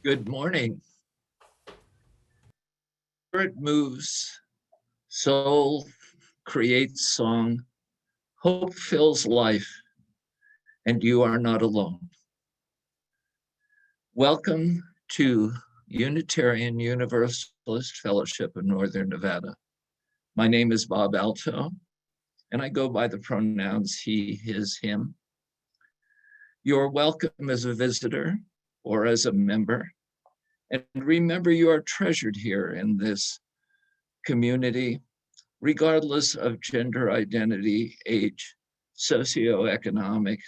Good morning. Spirit moves, soul creates song, hope fills life, and you are not alone. Welcome to Unitarian Universalist Fellowship of Northern Nevada. My name is Bob Alto, and I go by the pronouns he, his, him. You're welcome as a visitor or as a member. And remember, you are treasured here in this community, regardless of gender identity, age, socioeconomic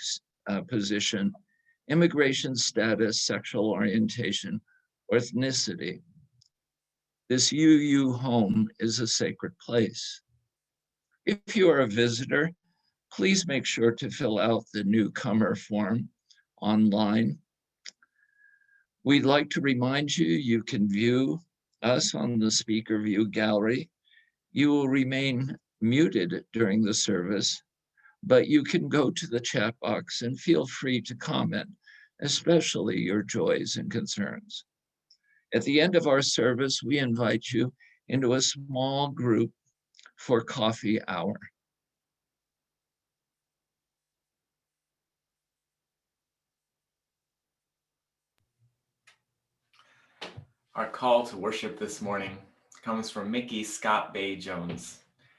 position, immigration status, sexual orientation, or ethnicity. This UU home is a sacred place. If you are a visitor, please make sure to fill out the newcomer form online. We'd like to remind you, you can view us on the speaker view gallery. You will remain muted during the service, but you can go to the chat box and feel free to comment, especially your joys and concerns. At the end of our service, we invite you into a small group for coffee hour. Our call to worship this morning comes from Mickey Scott Bay Jones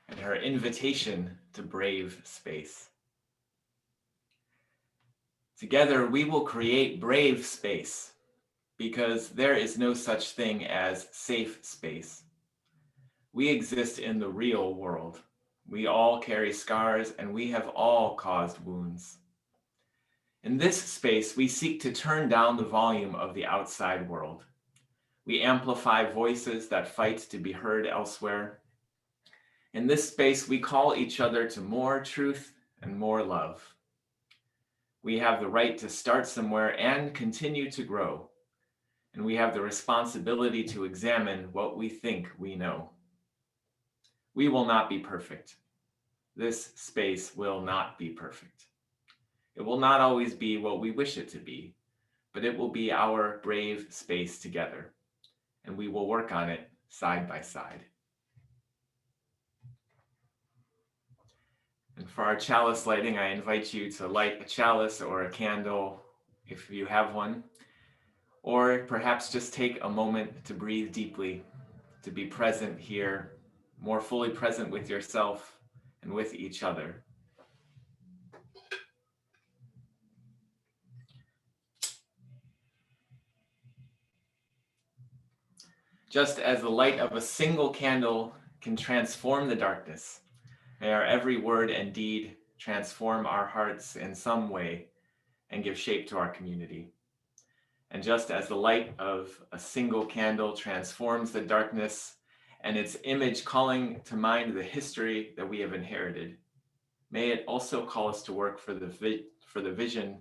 and her invitation to brave space. Together, we will create brave space because there is no such thing as safe space. We exist in the real world. We all carry scars and we have all caused wounds. In this space, we seek to turn down the volume of the outside world. We amplify voices that fight to be heard elsewhere. In this space, we call each other to more truth and more love. We have the right to start somewhere and continue to grow. And we have the responsibility to examine what we think we know. We will not be perfect. This space will not be perfect. It will not always be what we wish it to be, but it will be our brave space together. And we will work on it side by side. And for our chalice lighting, I invite you to light a chalice or a candle if you have one, or perhaps just take a moment to breathe deeply, to be present here, more fully present with yourself and with each other. Just as the light of a single candle can transform the darkness, may our every word and deed transform our hearts in some way and give shape to our community. And just as the light of a single candle transforms the darkness and its image calling to mind the history that we have inherited, may it also call us to work for the vision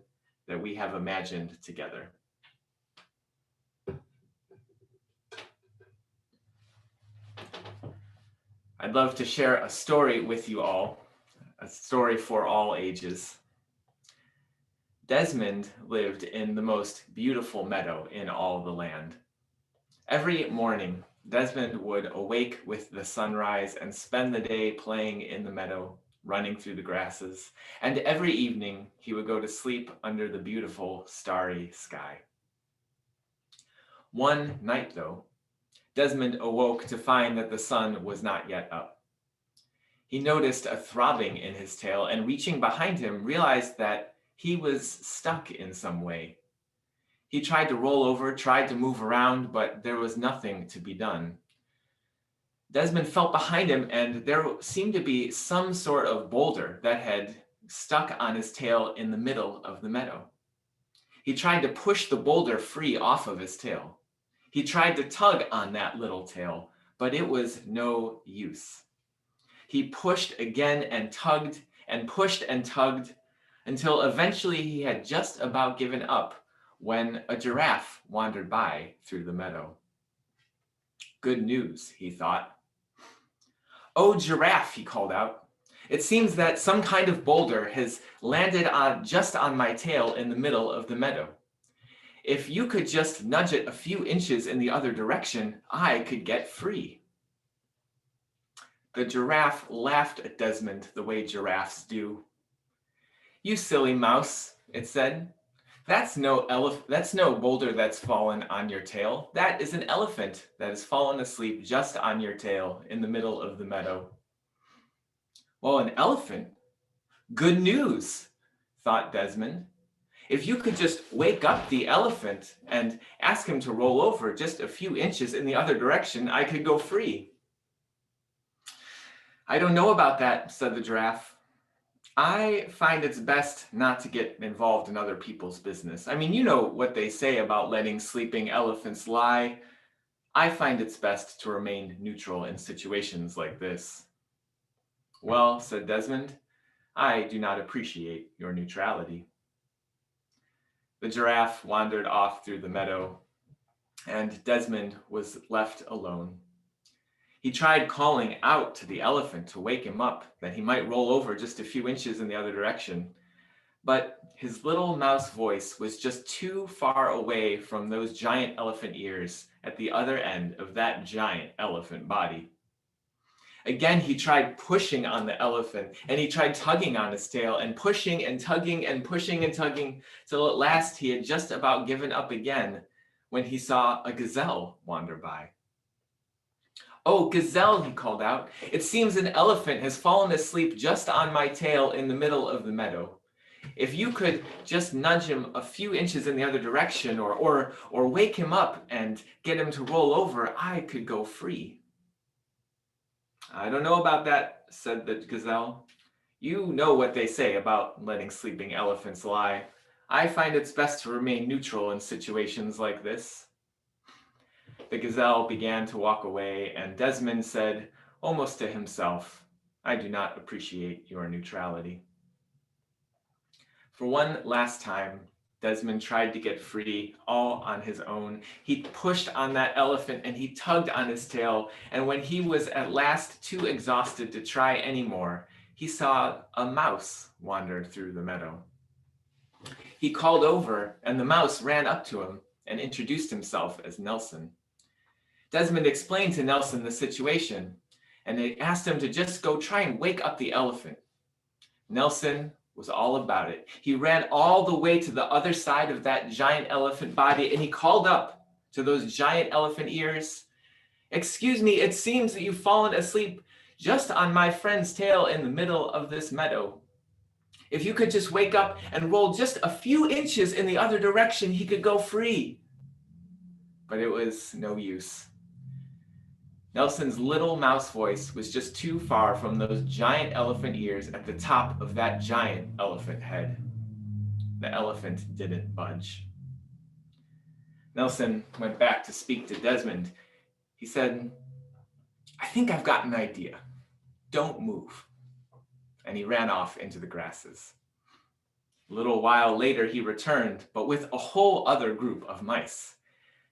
that we have imagined together. I'd love to share a story with you all, a story for all ages. Desmond lived in the most beautiful meadow in all the land. Every morning, Desmond would awake with the sunrise and spend the day playing in the meadow, running through the grasses, and every evening he would go to sleep under the beautiful starry sky. One night, though, Desmond awoke to find that the sun was not yet up. He noticed a throbbing in his tail and reaching behind him, realized that he was stuck in some way. He tried to roll over, tried to move around, but there was nothing to be done. Desmond felt behind him and there seemed to be some sort of boulder that had stuck on his tail in the middle of the meadow. He tried to push the boulder free off of his tail. He tried to tug on that little tail, but it was no use. He pushed again and tugged and pushed and tugged until eventually he had just about given up when a giraffe wandered by through the meadow. Good news, he thought. "Oh, giraffe," he called out. "It seems that some kind of boulder has landed just on my tail in the middle of the meadow. If you could just nudge it a few inches in the other direction, I could get free. The giraffe laughed at Desmond the way giraffes do. You silly mouse, it said. That's no boulder that's fallen on your tail. That is an elephant that has fallen asleep just on your tail in the middle of the meadow. Well, an elephant? Good news, thought Desmond. If you could just wake up the elephant and ask him to roll over just a few inches in the other direction, I could go free. I don't know about that, said the giraffe. I find it's best not to get involved in other people's business. I mean, you know what they say about letting sleeping elephants lie. I find it's best to remain neutral in situations like this. Well, said Desmond, I do not appreciate your neutrality. The giraffe wandered off through the meadow, and Desmond was left alone. He tried calling out to the elephant to wake him up, that he might roll over just a few inches in the other direction. But his little mouse voice was just too far away from those giant elephant ears at the other end of that giant elephant body. Again, he tried pushing on the elephant, and he tried tugging on his tail, and pushing and tugging and pushing and tugging, till at last he had just about given up again when he saw a gazelle wander by. Oh, gazelle, he called out, it seems an elephant has fallen asleep just on my tail in the middle of the meadow. If you could just nudge him a few inches in the other direction, or wake him up and get him to roll over, I could go free. I don't know about that, said the gazelle. You know what they say about letting sleeping elephants lie. I find it's best to remain neutral in situations like this. The gazelle began to walk away, and Desmond said, almost to himself, I do not appreciate your neutrality. For one last time, Desmond tried to get free all on his own. He pushed on that elephant and he tugged on his tail. And when he was at last too exhausted to try anymore, he saw a mouse wander through the meadow. He called over, and the mouse ran up to him and introduced himself as Nelson. Desmond explained to Nelson the situation, and they asked him to just go try and wake up the elephant. Nelson was all about it. He ran all the way to the other side of that giant elephant body, and he called up to those giant elephant ears, excuse me, it seems that you've fallen asleep just on my friend's tail in the middle of this meadow. If you could just wake up and roll just a few inches in the other direction, he could go free. But it was no use. Nelson's little mouse voice was just too far from those giant elephant ears at the top of that giant elephant head. The elephant didn't budge. Nelson went back to speak to Desmond. He said, I think I've got an idea. Don't move. And he ran off into the grasses. A little while later, he returned, but with a whole other group of mice.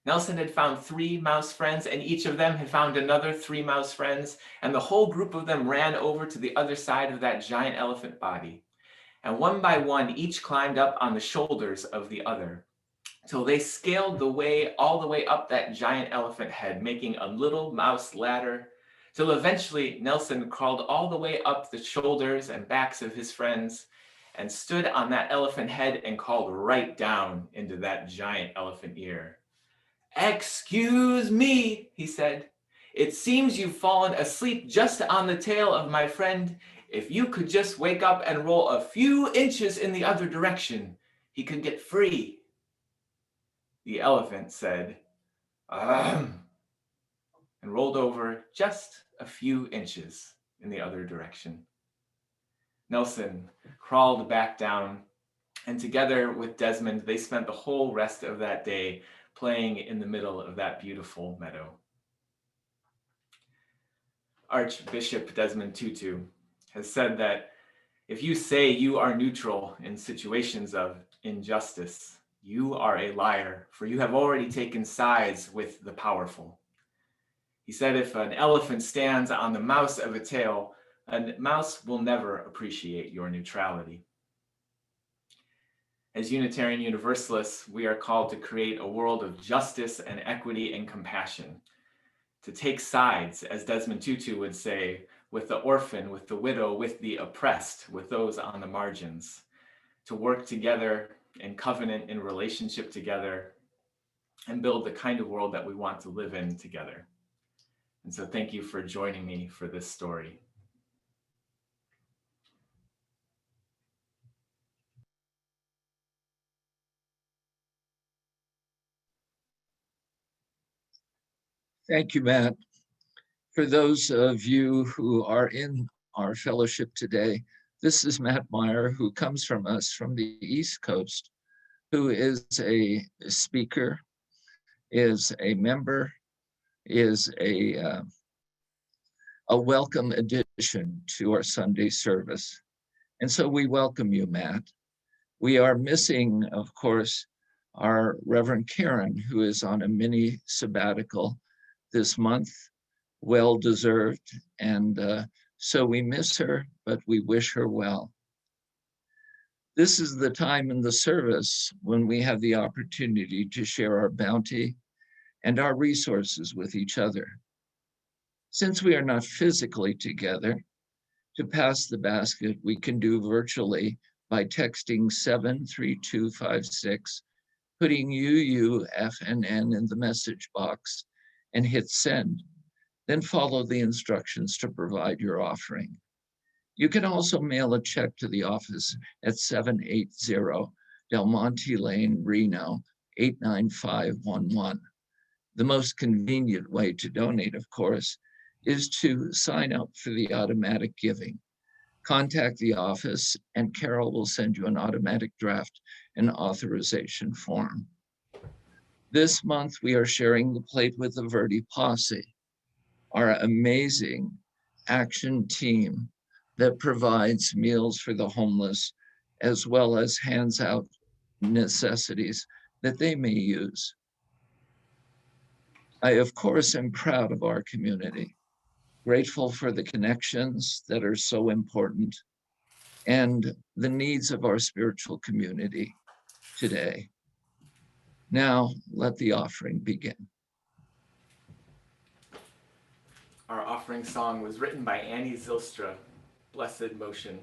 Nelson had found 3 mouse friends, and each of them had found another 3 mouse friends, and the whole group of them ran over to the other side of that giant elephant body. And one by one, each climbed up on the shoulders of the other, till they scaled all the way up that giant elephant head, making a little mouse ladder, till eventually Nelson crawled all the way up the shoulders and backs of his friends, and stood on that elephant head and called right down into that giant elephant ear. Excuse me, he said. It seems you've fallen asleep just on the tail of my friend. If you could just wake up and roll a few inches in the other direction, he could get free. The elephant said, and rolled over just a few inches in the other direction. Nelson crawled back down, and together with Desmond, they spent the whole rest of that day playing in the middle of that beautiful meadow. Archbishop Desmond Tutu has said that if you say you are neutral in situations of injustice, you are a liar, for you have already taken sides with the powerful. He said if an elephant stands on the mouse of a tail, a mouse will never appreciate your neutrality. As Unitarian Universalists, we are called to create a world of justice and equity and compassion, to take sides, as Desmond Tutu would say, with the orphan, with the widow, with the oppressed, with those on the margins, to work together in covenant, in relationship together, and build the kind of world that we want to live in together. And so thank you for joining me for this story. Thank you, Matt. For those of you who are in our fellowship today, this is Matt Meyer, who comes from us from the East Coast, who is a speaker, is a member, is a welcome addition to our Sunday service. And so we welcome you, Matt. We are missing, of course, our Reverend Karen, who is on a mini sabbatical this month, well-deserved. And so we miss her, but we wish her well. This is the time in the service when we have the opportunity to share our bounty and our resources with each other. Since we are not physically together, to pass the basket, we can do virtually by texting 73256, putting UUFNN in the message box and hit send. Then follow the instructions to provide your offering. You can also mail a check to the office at 780 Del Monte Lane, Reno, 89511. The most convenient way to donate, of course, is to sign up for the automatic giving. Contact the office and Carol will send you an automatic draft and authorization form. This month, we are sharing the plate with the Verdi Posse, our amazing action team that provides meals for the homeless, as well as hands out necessities that they may use. I, of course, am proud of our community, grateful for the connections that are so important and the needs of our spiritual community today. Now, let the offering begin. Our offering song was written by Annie Zylstra, Blessed Motion.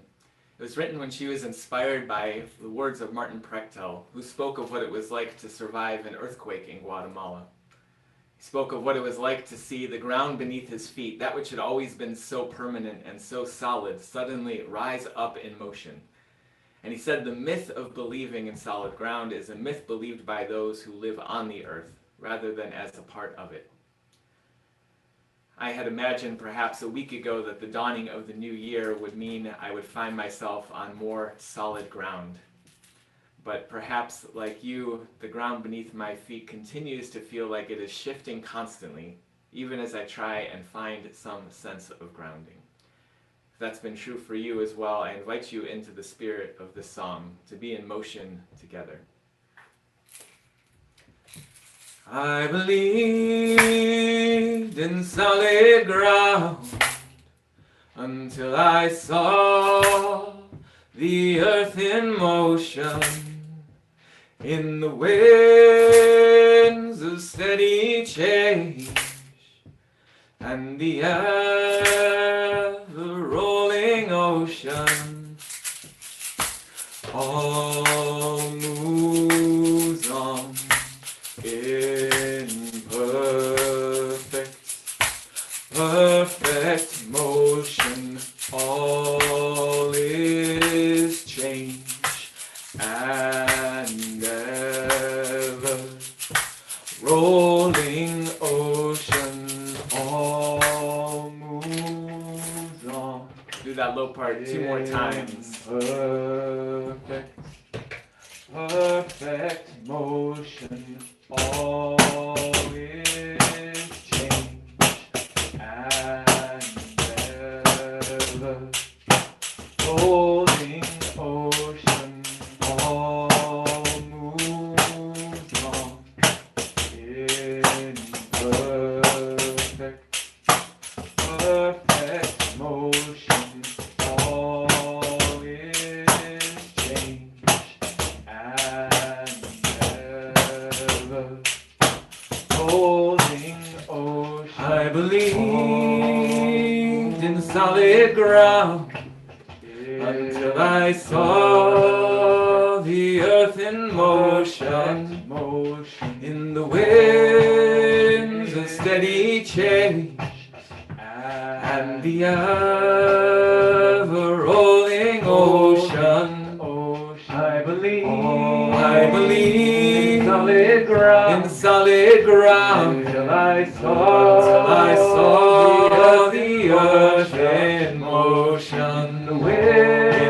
It was written when she was inspired by the words of Martin Prechtel, who spoke of what it was like to survive an earthquake in Guatemala. He spoke of what it was like to see the ground beneath his feet, that which had always been so permanent and so solid, suddenly rise up in motion. And he said the myth of believing in solid ground is a myth believed by those who live on the earth, rather than as a part of it. I had imagined perhaps a week ago that the dawning of the new year would mean I would find myself on more solid ground. But perhaps, like you, the ground beneath my feet continues to feel like it is shifting constantly, even as I try and find some sense of grounding. If that's been true for you as well, I invite you into the spirit of this song, to be in motion together. I believed in solid ground until I saw the earth in motion, in the winds of steady change, and the ever-rolling ocean. All moves on in perfect motion. All is change and ever rolling ocean. All moves on. Do that low part 2 more times. Perfect motion. All is change and ever rolling ocean. All moves on in perfect motion. All is solid ground, until I saw the earth in motion, in the winds of steady change, and the ever-rolling ocean. I believe in solid ground, till I saw the earth in motion, in the wind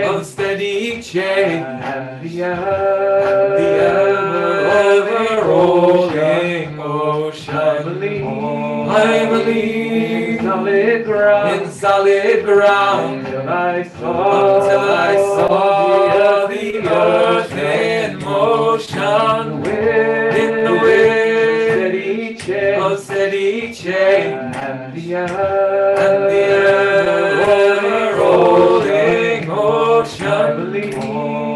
of steady change, and the ever-rolling ocean. I believe in solid ground, until I saw the earth in motion, in the wind of steady change, and the ever-rolling ocean.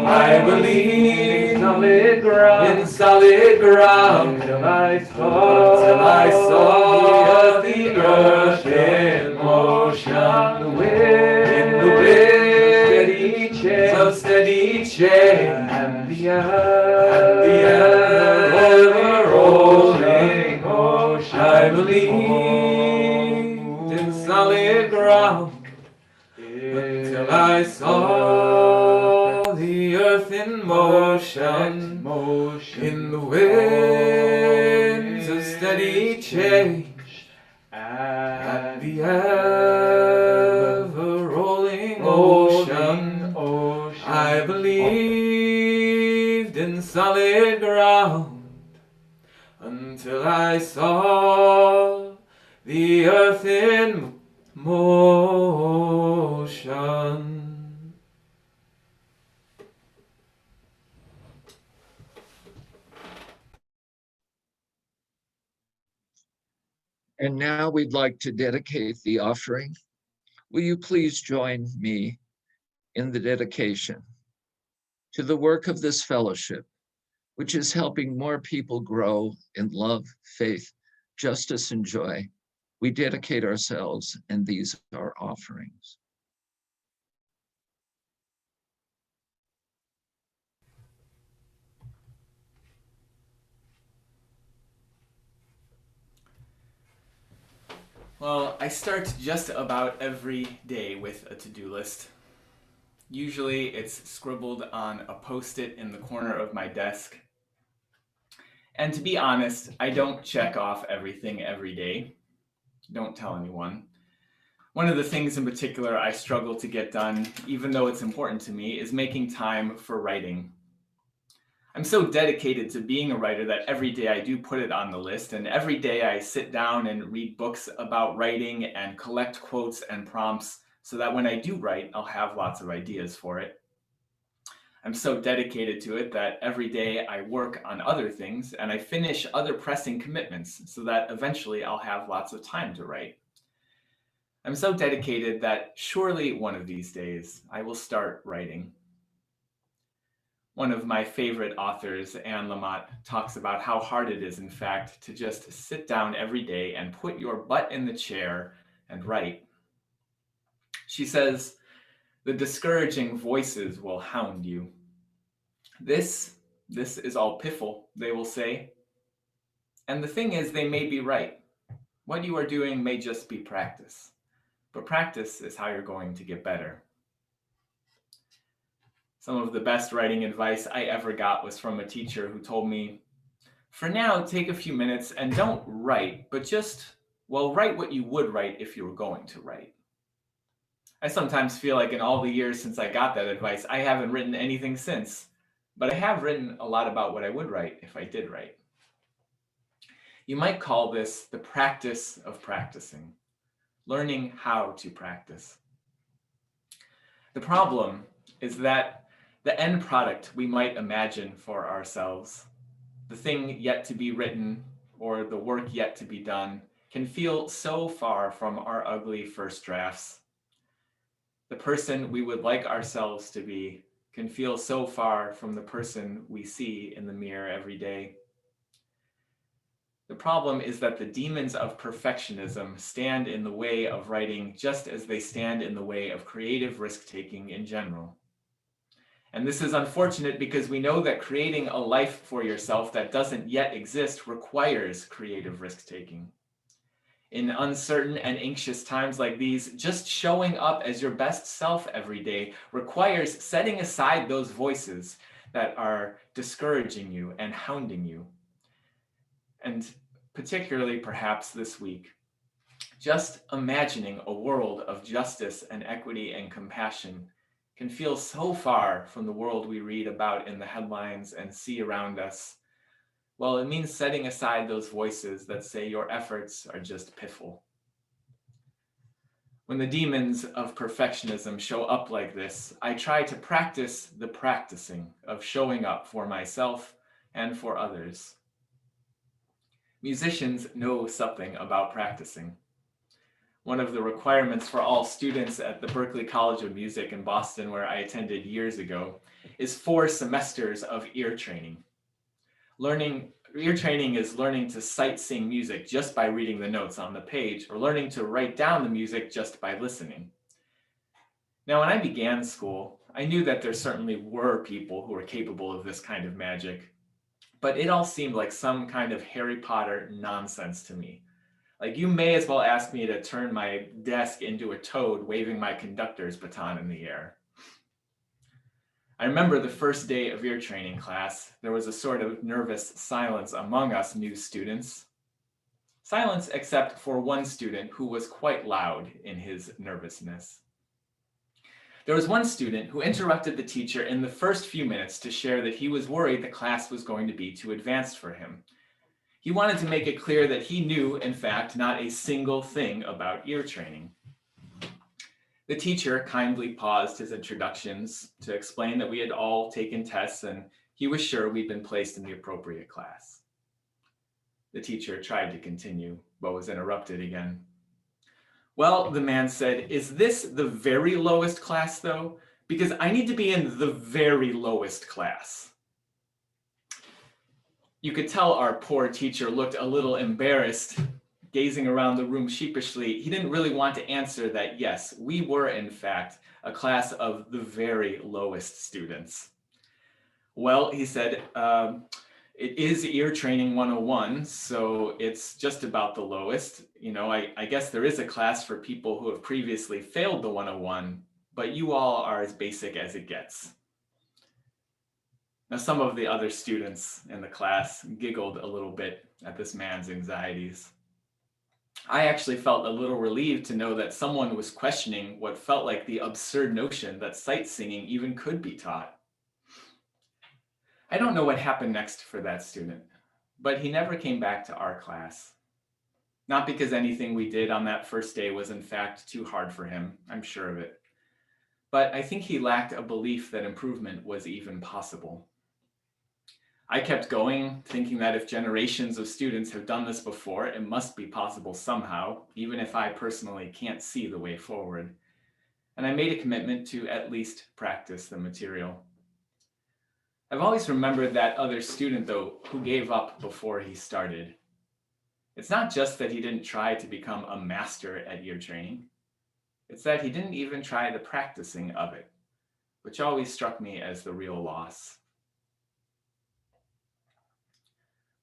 I believe in solid ground, until I saw the earth in motion, in the wind of steady change, and the ever-rolling ocean. I believed in solid ground, until I saw the earth in motion, in the winds of steady change, and the ever-rolling ocean. I believed in solid ground, until I saw the earth in motion. And now we'd like to dedicate the offering. Will you please join me in the dedication to the work of this fellowship, which is helping more people grow in love, faith, justice, and joy? We dedicate ourselves, and these are offerings. Well, I start just about every day with a to-do list. Usually it's scribbled on a post-it in the corner of my desk. And to be honest, I don't check off everything every day. Don't tell anyone. One of the things in particular I struggle to get done, even though it's important to me, is making time for writing. I'm so dedicated to being a writer that every day I do put it on the list, and every day I sit down and read books about writing and collect quotes and prompts so that when I do write, I'll have lots of ideas for it. I'm so dedicated to it that every day I work on other things and I finish other pressing commitments so that eventually I'll have lots of time to write. I'm so dedicated that surely one of these days I will start writing. One of my favorite authors, Anne Lamott, talks about how hard it is, in fact, to just sit down every day and put your butt in the chair and write. She says, "The discouraging voices will hound you. This is all piffle," they will say. And the thing is, they may be right. What you are doing may just be practice. But practice is how you're going to get better. Some of the best writing advice I ever got was from a teacher who told me, "For now, take a few minutes and don't write, but just, well, write what you would write if you were going to write." I sometimes feel like in all the years since I got that advice, I haven't written anything since, but I have written a lot about what I would write if I did write. You might call this the practice of practicing, learning how to practice. The problem is that the end product we might imagine for ourselves, the thing yet to be written or the work yet to be done, can feel so far from our ugly first drafts. The person we would like ourselves to be can feel so far from the person we see in the mirror every day. The problem is that the demons of perfectionism stand in the way of writing just as they stand in the way of creative risk-taking in general. And this is unfortunate because we know that creating a life for yourself that doesn't yet exist requires creative risk-taking. In uncertain and anxious times like these, just showing up as your best self every day requires setting aside those voices that are discouraging you and hounding you. And particularly perhaps this week, just imagining a world of justice and equity and compassion can feel so far from the world we read about in the headlines and see around us. Well, it means setting aside those voices that say your efforts are just piffle. When the demons of perfectionism show up like this, I try to practice the practicing of showing up for myself and for others. Musicians know something about practicing. One of the requirements for all students at the Berklee College of Music in Boston, where I attended years ago, is 4 semesters of ear training. Ear training is learning to sight sing music just by reading the notes on the page, or learning to write down the music just by listening. Now, when I began school, I knew that there certainly were people who were capable of this kind of magic, but it all seemed like some kind of Harry Potter nonsense to me. Like, you may as well ask me to turn my desk into a toad waving my conductor's baton in the air. I remember the first day of ear training class, there was a sort of nervous silence among us new students. Silence except for one student who was quite loud in his nervousness. There was one student who interrupted the teacher in the first few minutes to share that he was worried the class was going to be too advanced for him. He wanted to make it clear that he knew, in fact, not a single thing about ear training. The teacher kindly paused his introductions to explain that we had all taken tests and he was sure we'd been placed in the appropriate class. The teacher tried to continue, but was interrupted again. Well, the man said, "Is this the very lowest class though? Because I need to be in the very lowest class." You could tell our poor teacher looked a little embarrassed, gazing around the room sheepishly. He didn't really want to answer that, yes, we were in fact a class of the very lowest students. Well, he said, it is ear training 101, so it's just about the lowest. You know, I guess there is a class for people who have previously failed the 101, but you all are as basic as it gets. Now, some of the other students in the class giggled a little bit at this man's anxieties. I actually felt a little relieved to know that someone was questioning what felt like the absurd notion that sight singing even could be taught. I don't know what happened next for that student, but he never came back to our class. Not because anything we did on that first day was in fact too hard for him, I'm sure of it. But I think he lacked a belief that improvement was even possible. I kept going, thinking that if generations of students have done this before, it must be possible somehow, even if I personally can't see the way forward. And I made a commitment to at least practice the material. I've always remembered that other student, though, who gave up before he started. It's not just that he didn't try to become a master at ear training. It's that he didn't even try the practicing of it, which always struck me as the real loss.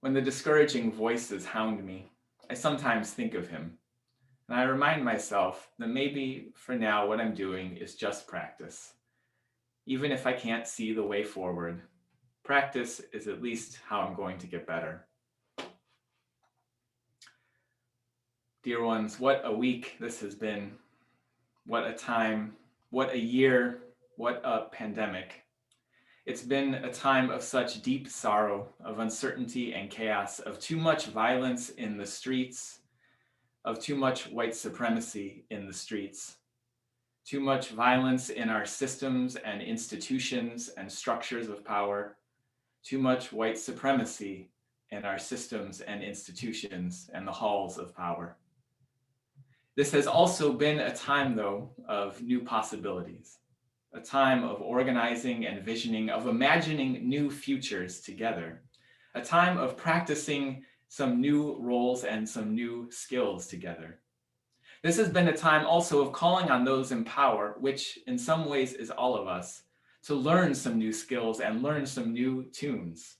When the discouraging voices hound me, I sometimes think of him, and I remind myself that maybe for now what I'm doing is just practice. Even if I can't see the way forward, practice is at least how I'm going to get better. Dear ones, what a week this has been. What a time, what a year, what a pandemic. It's been a time of such deep sorrow, of uncertainty and chaos, of too much violence in the streets, of too much white supremacy in the streets, too much violence in our systems and institutions and structures of power, too much white supremacy in our systems and institutions and the halls of power. This has also been a time, though, of new possibilities. A time of organizing and visioning, of imagining new futures together, a time of practicing some new roles and some new skills together. This has been a time also of calling on those in power, which in some ways is all of us, to learn some new skills and learn some new tunes.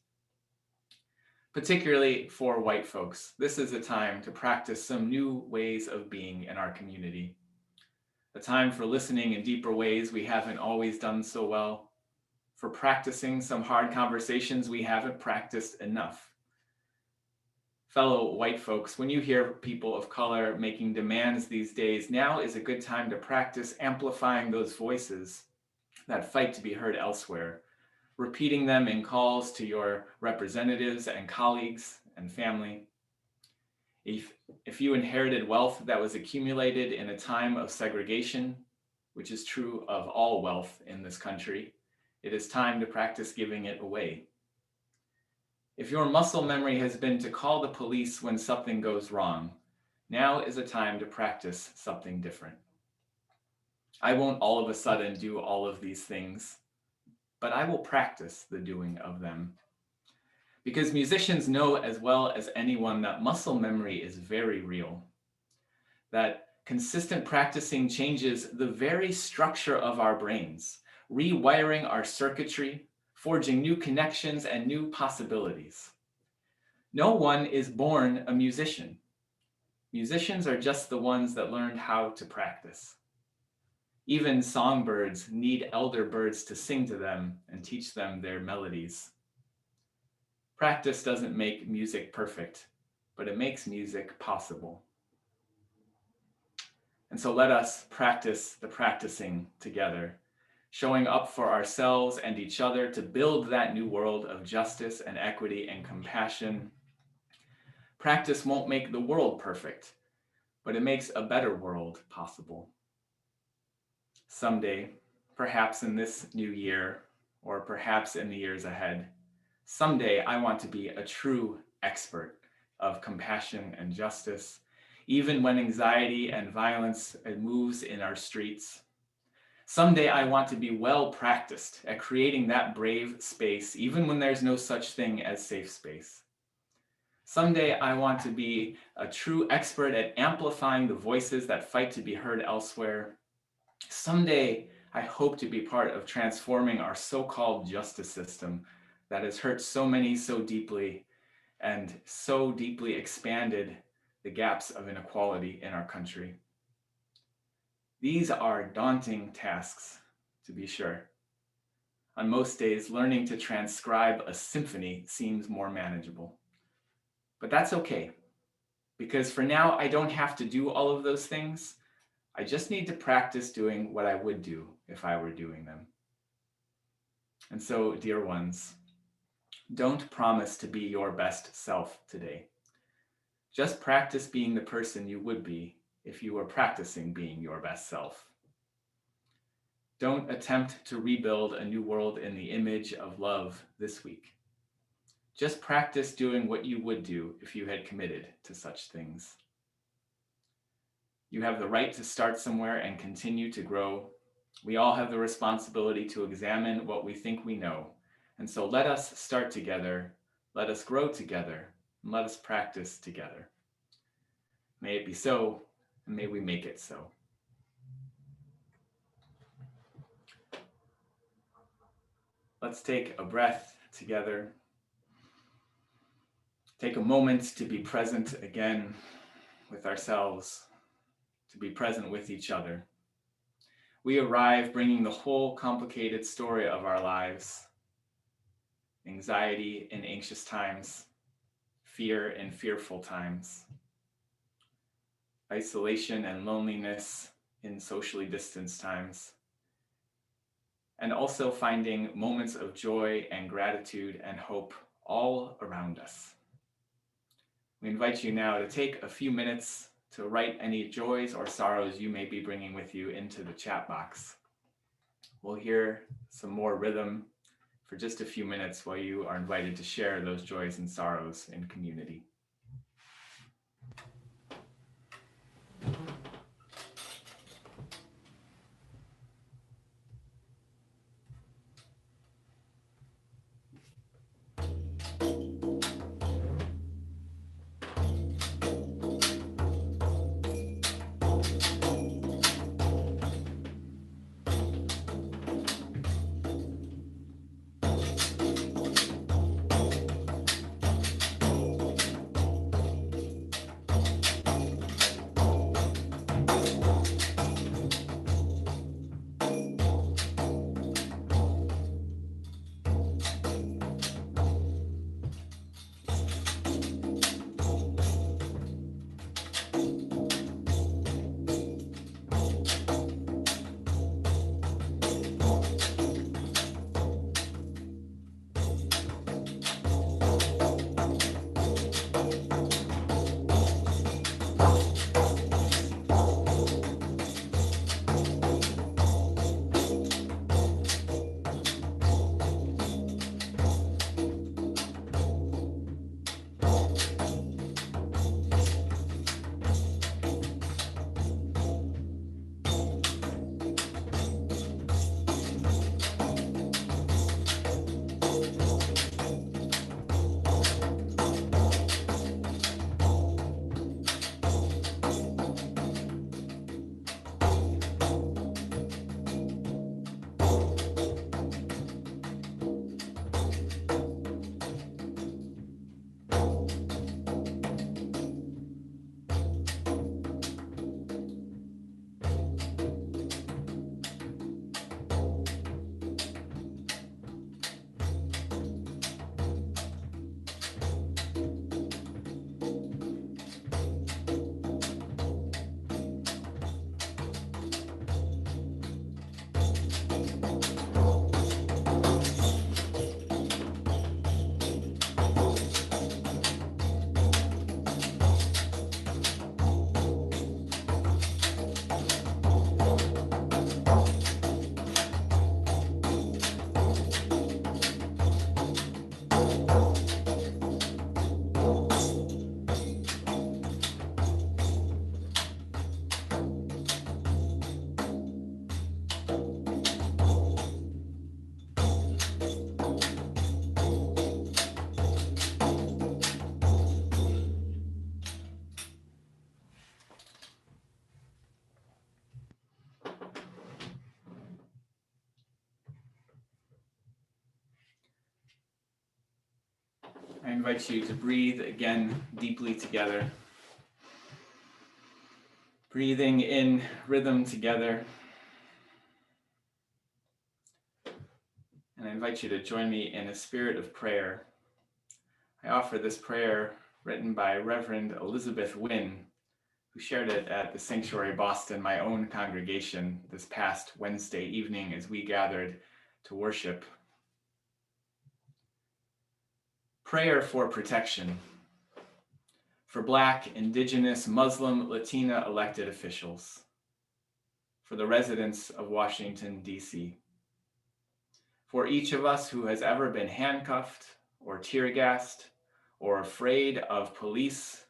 Particularly for white folks, this is a time to practice some new ways of being in our community. A time for listening in deeper ways we haven't always done so well, for practicing some hard conversations we haven't practiced enough. Fellow white folks, when you hear people of color making demands these days, now is a good time to practice amplifying those voices that fight to be heard elsewhere, repeating them in calls to your representatives and colleagues and family. If you inherited wealth that was accumulated in a time of segregation, which is true of all wealth in this country, it is time to practice giving it away. If your muscle memory has been to call the police when something goes wrong, now is a time to practice something different. I won't all of a sudden do all of these things, but I will practice the doing of them. Because musicians know as well as anyone that muscle memory is very real, that consistent practicing changes the very structure of our brains, rewiring our circuitry, forging new connections and new possibilities. No one is born a musician. Musicians are just the ones that learned how to practice. Even songbirds need elder birds to sing to them and teach them their melodies. Practice doesn't make music perfect, but it makes music possible. And so let us practice the practicing together, showing up for ourselves and each other to build that new world of justice and equity and compassion. Practice won't make the world perfect, but it makes a better world possible. Someday, perhaps in this new year, or perhaps in the years ahead, someday I want to be a true expert of compassion and justice, even when anxiety and violence moves in our streets. Someday I want to be well practiced at creating that brave space, even when there's no such thing as safe space. Someday I want to be a true expert at amplifying the voices that fight to be heard elsewhere. Someday I hope to be part of transforming our so-called justice system that has hurt so many so deeply and so deeply expanded the gaps of inequality in our country. These are daunting tasks, to be sure. On most days, learning to transcribe a symphony seems more manageable. But that's okay, because for now, I don't have to do all of those things. I just need to practice doing what I would do if I were doing them. And so, dear ones, don't promise to be your best self today. Just practice being the person you would be if you were practicing being your best self. Don't attempt to rebuild a new world in the image of love this week. Just practice doing what you would do if you had committed to such things. You have the right to start somewhere and continue to grow. We all have the responsibility to examine what we think we know. And so let us start together, let us grow together, and let us practice together. May it be so, and may we make it so. Let's take a breath together. Take a moment to be present again with ourselves, to be present with each other. We arrive bringing the whole complicated story of our lives: anxiety in anxious times, fear in fearful times, isolation and loneliness in socially distanced times, and also finding moments of joy and gratitude and hope all around us. We invite you now to take a few minutes to write any joys or sorrows you may be bringing with you into the chat box. We'll hear some more rhythm for just a few minutes while you are invited to share those joys and sorrows in community. invite you to breathe again deeply together. Breathing in rhythm together. And I invite you to join me in a spirit of prayer. I offer this prayer written by Reverend Elizabeth Wynn, who shared it at the Sanctuary Boston, my own congregation, this past Wednesday evening as we gathered to worship. Prayer for protection for Black, Indigenous, Muslim, Latina elected officials, for the residents of Washington, D.C., for each of us who has ever been handcuffed or tear gassed or afraid of police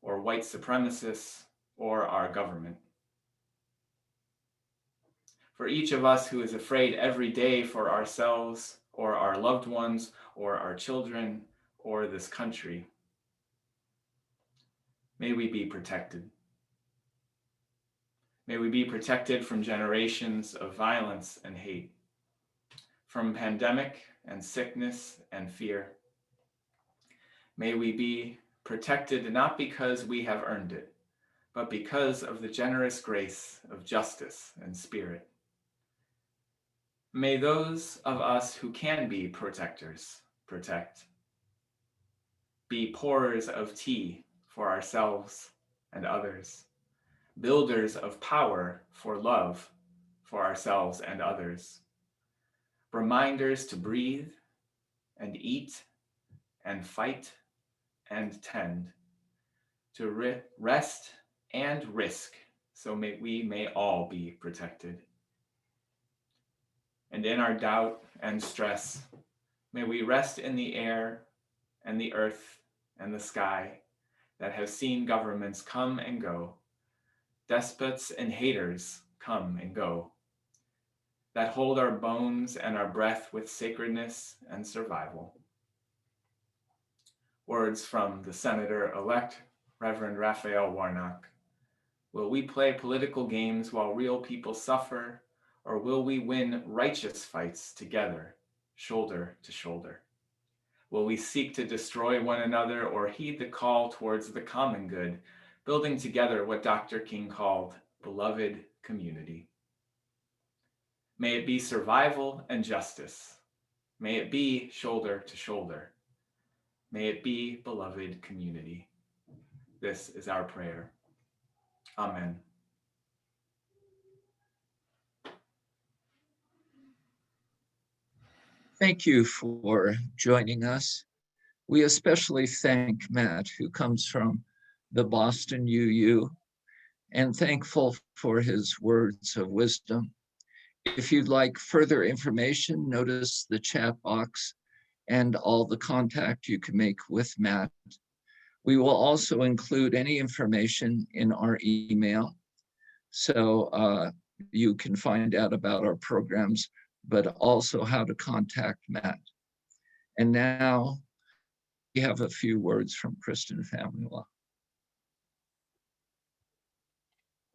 or white supremacists or our government. For each of us who is afraid every day for ourselves or our loved ones or our children or this country. May we be protected. May we be protected from generations of violence and hate, from pandemic and sickness and fear. May we be protected not because we have earned it, but because of the generous grace of justice and spirit. May those of us who can be protectors protect. Be pourers of tea for ourselves and others, builders of power for love for ourselves and others, reminders to breathe and eat and fight and tend, to rest and risk, so we may all be protected. And in our doubt and stress, may we rest in the air and the earth and the sky that have seen governments come and go, despots and haters come and go, that hold our bones and our breath with sacredness and survival. Words from the Senator-elect, Reverend Raphael Warnock. Will we play political games while real people suffer, or will we win righteous fights together, shoulder to shoulder? Will we seek to destroy one another or heed the call towards the common good, building together what Dr. King called beloved community? May it be survival and justice. May it be shoulder to shoulder. May it be beloved community. This is our prayer. Amen. Thank you for joining us. We especially thank Matt, who comes from the Boston UU, and thankful for his words of wisdom. If you'd like further information, notice the chat box and all the contact you can make with Matt. We will also include any information in our email, so you can find out about our programs, but also how to contact Matt. And now we have a few words from Kristen Family Law.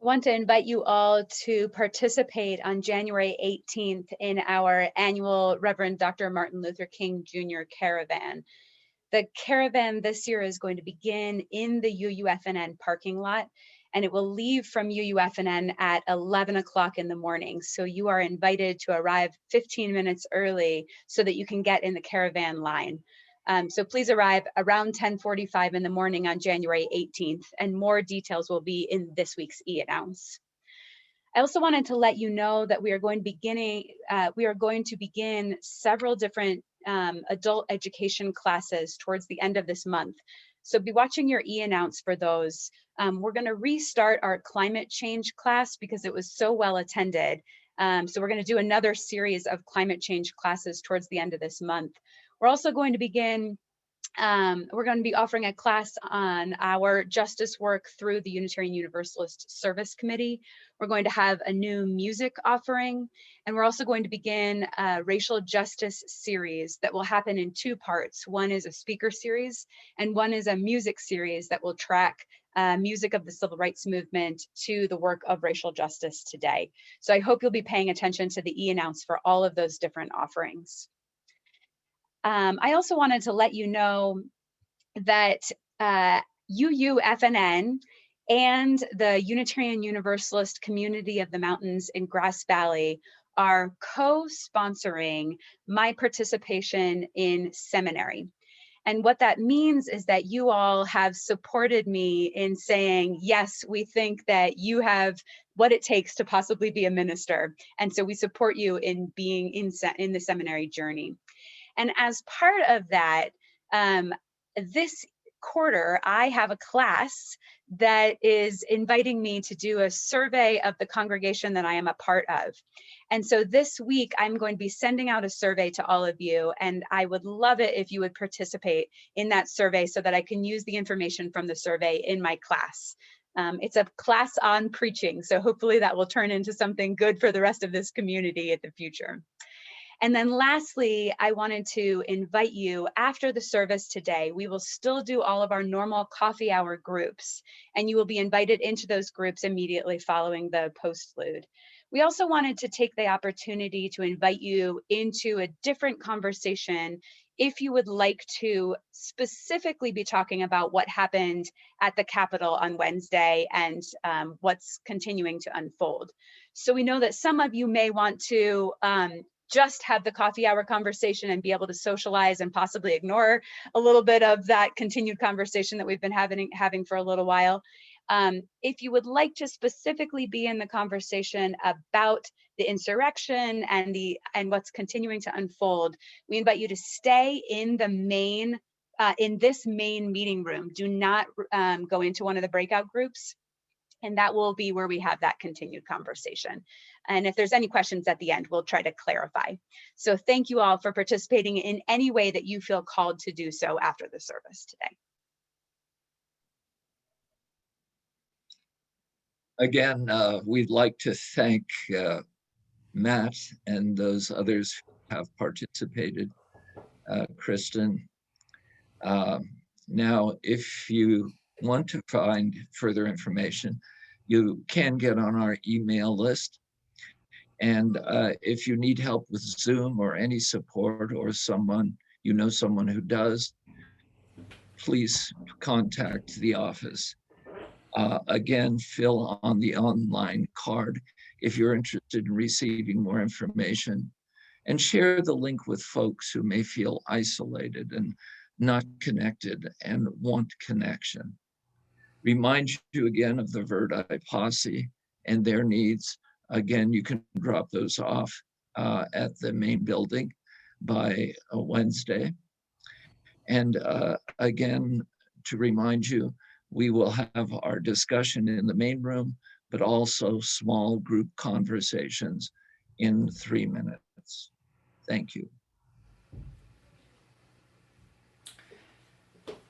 I want to invite you all to participate on January 18th in our annual Reverend Dr. Martin Luther King Jr. Caravan. The caravan this year is going to begin in the UUFNN parking lot, and it will leave from UUFNN at 11 o'clock in the morning. So you are invited to arrive 15 minutes early so that you can get in the caravan line. So please arrive around 10:45 in the morning on January 18th, and more details will be in this week's e-announce. I also wanted to let you know that we are going to begin several different adult education classes towards the end of this month. So be watching your e-announce for those. We're going to restart our climate change class because it was so well attended. So we're going to do another series of climate change classes towards the end of this month. We're also going to begin, we're going to be offering a class on our justice work through the Unitarian Universalist Service Committee. We're going to have a new music offering, and we're also going to begin a racial justice series that will happen in two parts. One is a speaker series, and one is a music series that will track music of the civil rights movement to the work of racial justice today. So I hope you'll be paying attention to the e-announce for all of those different offerings. I also wanted to let you know that UUFNN and the Unitarian Universalist Community of the Mountains in Grass Valley are co-sponsoring my participation in seminary. And what that means is that you all have supported me in saying, yes, we think that you have what it takes to possibly be a minister. And so we support you in being in the seminary journey. And as part of that, this quarter, I have a class that is inviting me to do a survey of the congregation that I am a part of. And so this week, I'm going to be sending out a survey to all of you, and I would love it if you would participate in that survey so that I can use the information from the survey in my class. It's a class on preaching, so hopefully that will turn into something good for the rest of this community in the future. And then lastly, I wanted to invite you after the service today. We will still do all of our normal coffee hour groups, and you will be invited into those groups immediately following the postlude. We also wanted to take the opportunity to invite you into a different conversation if you would like to specifically be talking about what happened at the Capitol on Wednesday and what's continuing to unfold. So we know that some of you may want to just have the coffee hour conversation and be able to socialize and possibly ignore a little bit of that continued conversation that we've been having for a little while. If you would like to specifically be in the conversation about the insurrection and what's continuing to unfold, we invite you to stay in the main, in this main meeting room. Do not go into one of the breakout groups. And that will be where we have that continued conversation. And if there's any questions at the end, we'll try to clarify. So thank you all for participating in any way that you feel called to do so after the service today. Again, we'd like to thank Matt and those others who have participated, Kristen. Now, if you want to find further information, you can get on our email list. And if you need help with Zoom or any support, or someone who does, please contact the office. Again, fill on the online card if you're interested in receiving more information, and share the link with folks who may feel isolated and not connected and want connection. Remind you again of the Verdi Posse and their needs. Again, you can drop those off at the main building by Wednesday. And again, to remind you, we will have our discussion in the main room, but also small group conversations in 3 minutes. Thank you.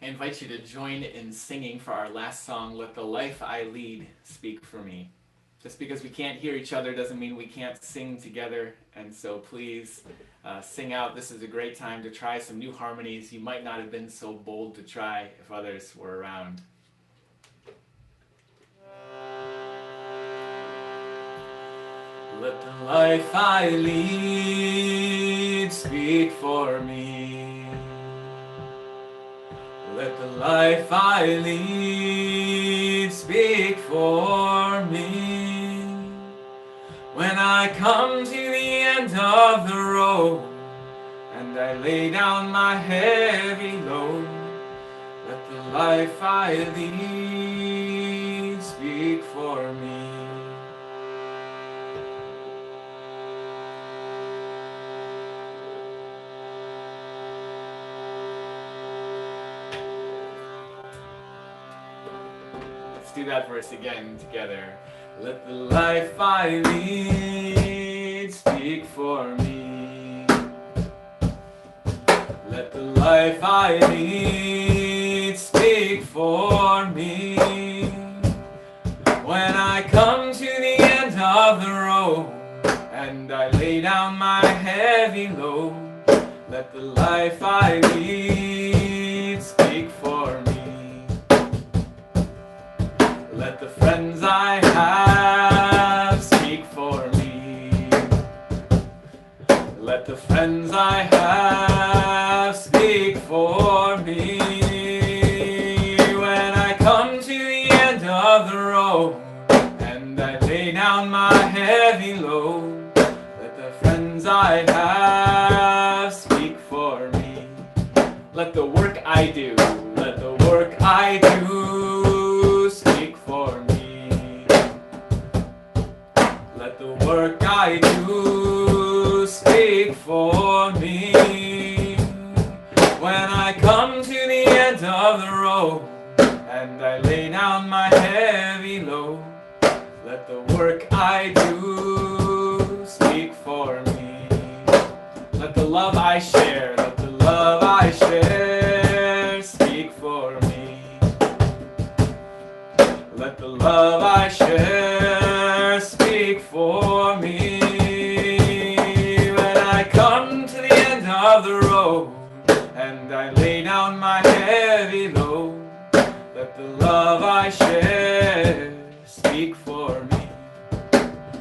I invite you to join in singing for our last song, Let the Life I Lead Speak for Me. Just because we can't hear each other doesn't mean we can't sing together, and so please sing out. This is a great time to try some new harmonies you might not have been so bold to try if others were around. Let the life I lead speak for me. Let the life I lead speak for me. When I come to the end of the road and I lay down my heavy load, let the life I lead speak for me. Do that verse again together. Let the life I lead speak for me. Let the life I lead speak for me. When I come to the end of the road and I lay down my heavy load, let the life I lead speak for me. Let the friends I have speak for me. Let the friends I have speak for me. Let the work I do, let the work I do speak for me. Let the work I do speak for me. When I come to the end of the road and I lay down my heavy load, let the work I do speak for me. Let the love I share, let the love I share speak for me. Let the love I share speak for me. When I come to the end of the road and I lay down my heavy load, let the love I share speak for me.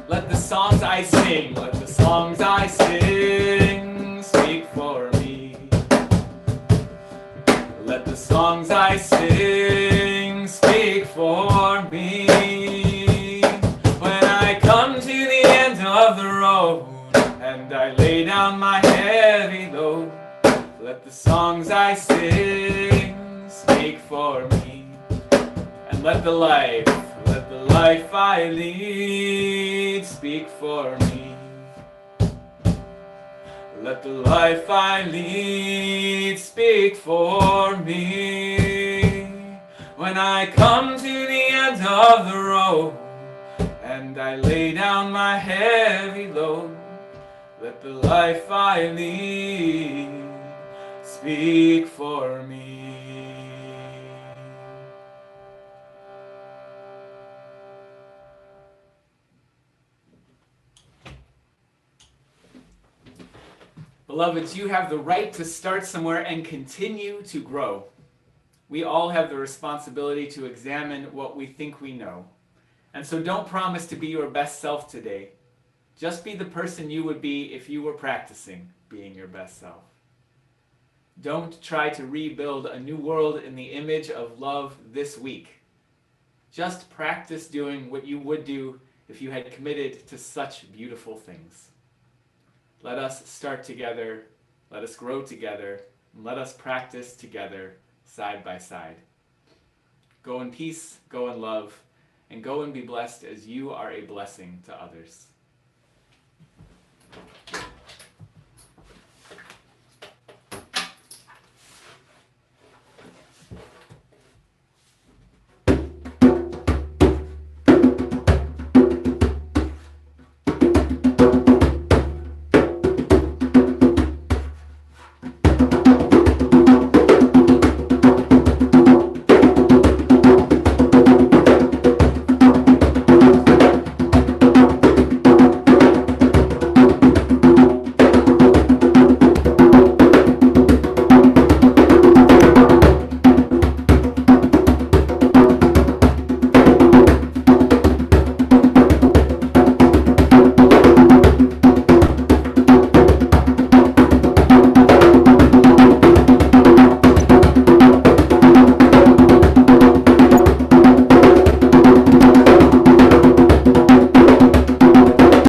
Let the songs I sing, let the songs I sing speak for me. Let the songs I sing speak for me. When I come to the end of the road and I lay down my heavy load, let the songs I sing speak for me. And let the life I lead speak for me. Let the life I lead speak for me. When I come to the end of the road and I lay down my heavy load, let the life I lead speak for me. Beloveds, you have the right to start somewhere and continue to grow. We all have the responsibility to examine what we think we know. And so don't promise to be your best self today. Just be the person you would be if you were practicing being your best self. Don't try to rebuild a new world in the image of love this week. Just practice doing what you would do if you had committed to such beautiful things. Let us start together, let us grow together, and let us practice together, side by side. Go in peace, go in love, and go and be blessed as you are a blessing to others.